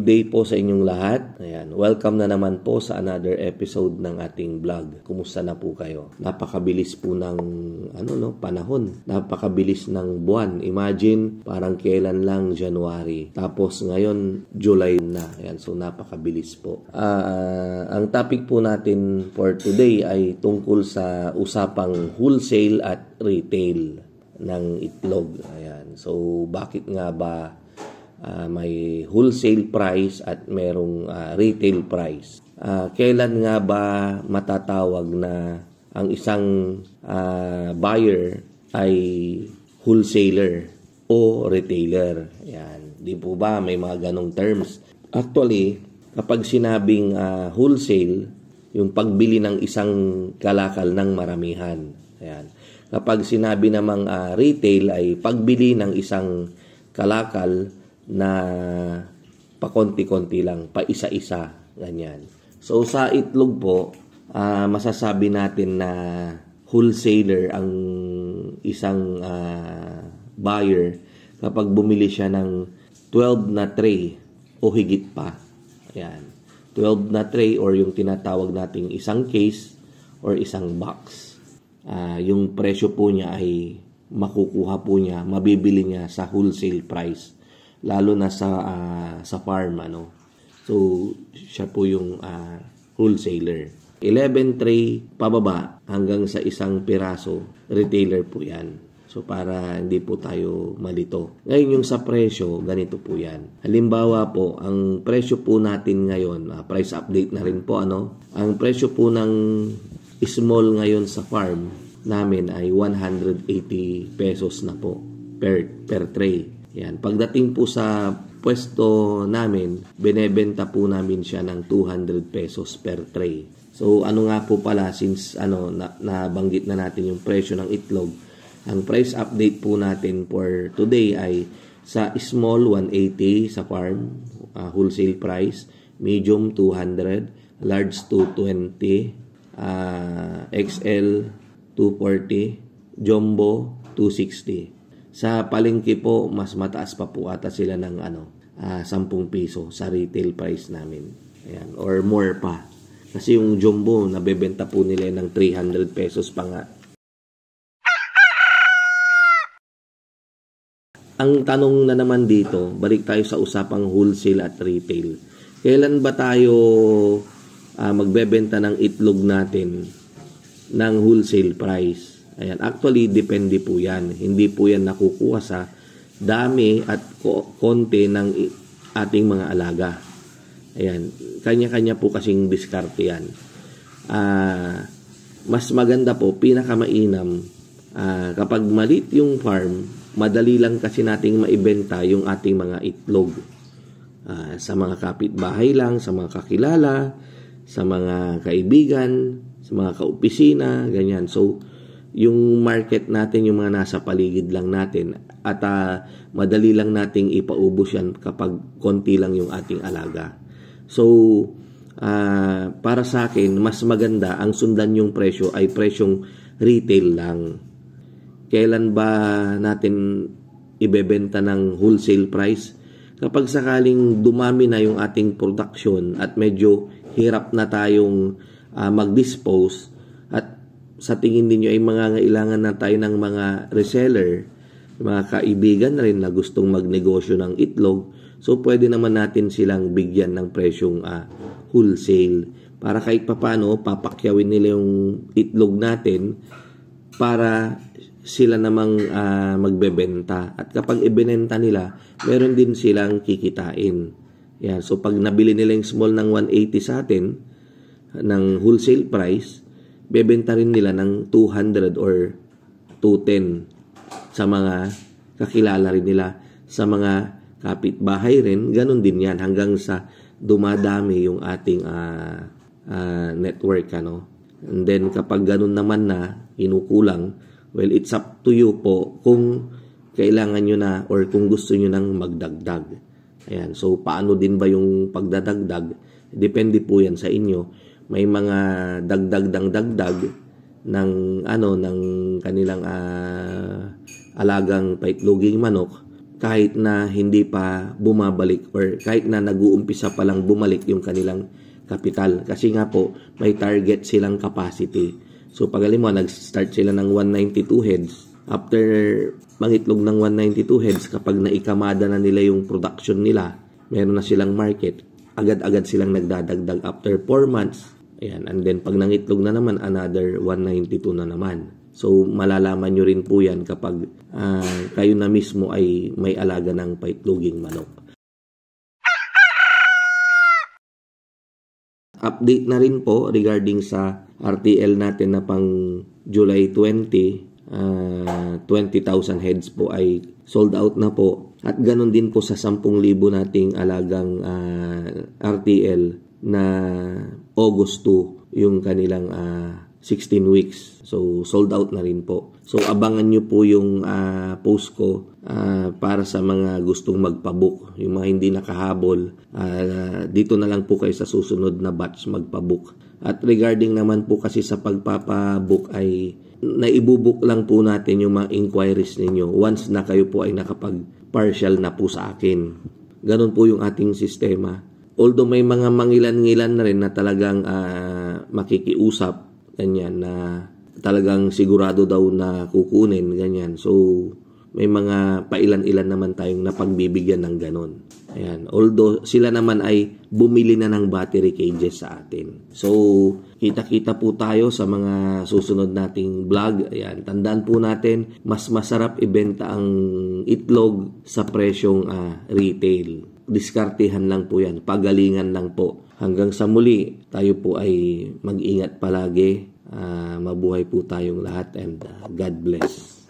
Good day po sa inyong lahat. Ayan, welcome na naman po sa another episode ng ating vlog. Kumusta na po kayo? Napakabilis po ng panahon. Napakabilis ng buwan. Imagine, parang kailan lang January. Tapos ngayon, July na. Ayan, so napakabilis po. Ang topic po natin for today ay tungkol sa usapang wholesale at retail ng itlog. Ayan, so bakit nga ba may wholesale price at merong retail price? Kailan nga ba matatawag na ang isang buyer ay wholesaler o retailer? Yan. Di po ba may mga ganong terms? Actually, kapag sinabing wholesale, yung pagbili ng isang kalakal ng maramihan. Yan. Kapag sinabi namang retail ay pagbili ng isang kalakal na pakonti-konti lang, pa isa-isa, ganyan. So sa itlog po, masasabi natin na wholesaler ang isang buyer kapag bumili siya ng 12 na tray o higit pa. Ayan. 12 na tray or yung tinatawag nating isang case or isang box. Yung presyo po niya ay makukuha po niya, mabibili niya sa wholesale price. Lalo na sa farm, So, siya po yung wholesaler. 11 tray pababa hanggang sa isang piraso, retailer po yan. So, para hindi po tayo malito. Ngayon, yung sa presyo, ganito po yan. Halimbawa po, ang presyo po natin ngayon, price update na rin po, Ang presyo po ng small ngayon sa farm namin ay 180 pesos na po per tray. Yan. Pagdating po sa pwesto namin, binebenta po namin siya ng 200 pesos per tray. So, ano nga po pala, since nabanggit na natin yung presyo ng itlog, ang price update po natin for today ay sa small 180 sa farm, wholesale price, medium 200, large 220, XL 240, jumbo 260. Sa palengke po, mas mataas pa po ata sila ng 10 piso sa retail price namin. Ayan, or more pa. Kasi yung jumbo, nabebenta po nila ng 300 pesos pa nga. Ang tanong na naman dito, balik tayo sa usapang wholesale at retail. Kailan ba tayo magbebenta ng itlog natin ng wholesale price? Ayan, actually, depende po yan. Hindi po yan nakukuha sa dami at konti ng ating mga alaga. Ayan, kanya-kanya po kasing diskarte yan. Mas maganda po, pinakamainam, kapag malit yung farm, madali lang kasi nating maibenta yung ating mga itlog. Sa mga kapitbahay lang, sa mga kakilala, sa mga kaibigan, sa mga kaopisina, ganyan. So, yung market natin, yung mga nasa paligid lang natin at madali lang nating ipaubos yan kapag konti lang yung ating alaga. So, para sa akin, mas maganda ang sundan yung presyo ay presyong retail lang. Kailan ba natin ibebenta ng wholesale price? Kapag sakaling dumami na yung ating production at medyo hirap na tayong mag-dispose at sa tingin ninyo ay mangangailangan na tayo ng mga reseller, mga kaibigan na rin na gustong magnegosyo ng itlog, so pwede naman natin silang bigyan ng presyong wholesale para kahit papano papakyawin nila yung itlog natin para sila namang magbebenta. At kapag ibinenta nila, meron din silang kikitain. Yan. So pag nabili nila yung small ng 180 sa atin, ng wholesale price, bebenta rin nila ng 200 or 210 sa mga kakilala rin nila, sa mga kapitbahay rin, ganun din yan hanggang sa dumadami yung ating network. And then kapag ganun naman na inukulang, well, it's up to you po kung kailangan nyo na or kung gusto nyo nang magdagdag. Ayan, so paano din ba yung pagdadagdag? Depende po yan sa inyo. May mga dagdag ng ng kanilang alagang paitloging manok kahit na hindi pa bumabalik or kahit na nag-uumpisa pa lang bumalik yung kanilang kapital. Kasi nga po, may target silang capacity. So pag alam mo, nag-start sila ng 192 heads. After mangitlog ng 192 heads, kapag naikamada na nila yung production nila, meron na silang market, agad-agad silang nagdadagdag after 4 months. Ayan. And then pag nangitlog na naman, another 192 na naman. So malalaman nyo rin po yan kapag kayo na mismo ay may alaga ng paitloging manok. Update na rin po regarding sa RTL natin na pang July 20, 20,000 heads po ay sold out na po. At ganun din po sa 10,000 nating alagang RTL na August 2 yung kanilang 16 weeks. So, sold out na rin po. So, abangan nyo po yung post ko para sa mga gustong magpabook. Yung mga hindi nakahabol, dito na lang po kayo sa susunod na batch magpabook. At regarding naman po kasi sa pagpapabook ay naibubuk lang po natin yung mga inquiries ninyo once na kayo po ay nakapag-partial na po sa akin. Ganun po yung ating sistema. Although may mga mangilan-ngilan na rin na talagang makikiusap, ganyan, na talagang sigurado daw na kukunin, ganyan. So, may mga pailan-ilan naman tayong napagbibigyan ng ganon. Ayan. Although, sila naman ay bumili na ng battery cages sa atin. So, kita-kita po tayo sa mga susunod nating vlog. Ayan. Tandaan po natin, mas masarap ibenta ang itlog sa presyong retail. Diskartehan lang po yan. Pagalingan lang po. Hanggang sa muli, tayo po ay mag-ingat palagi. Mabuhay po tayong lahat and God bless.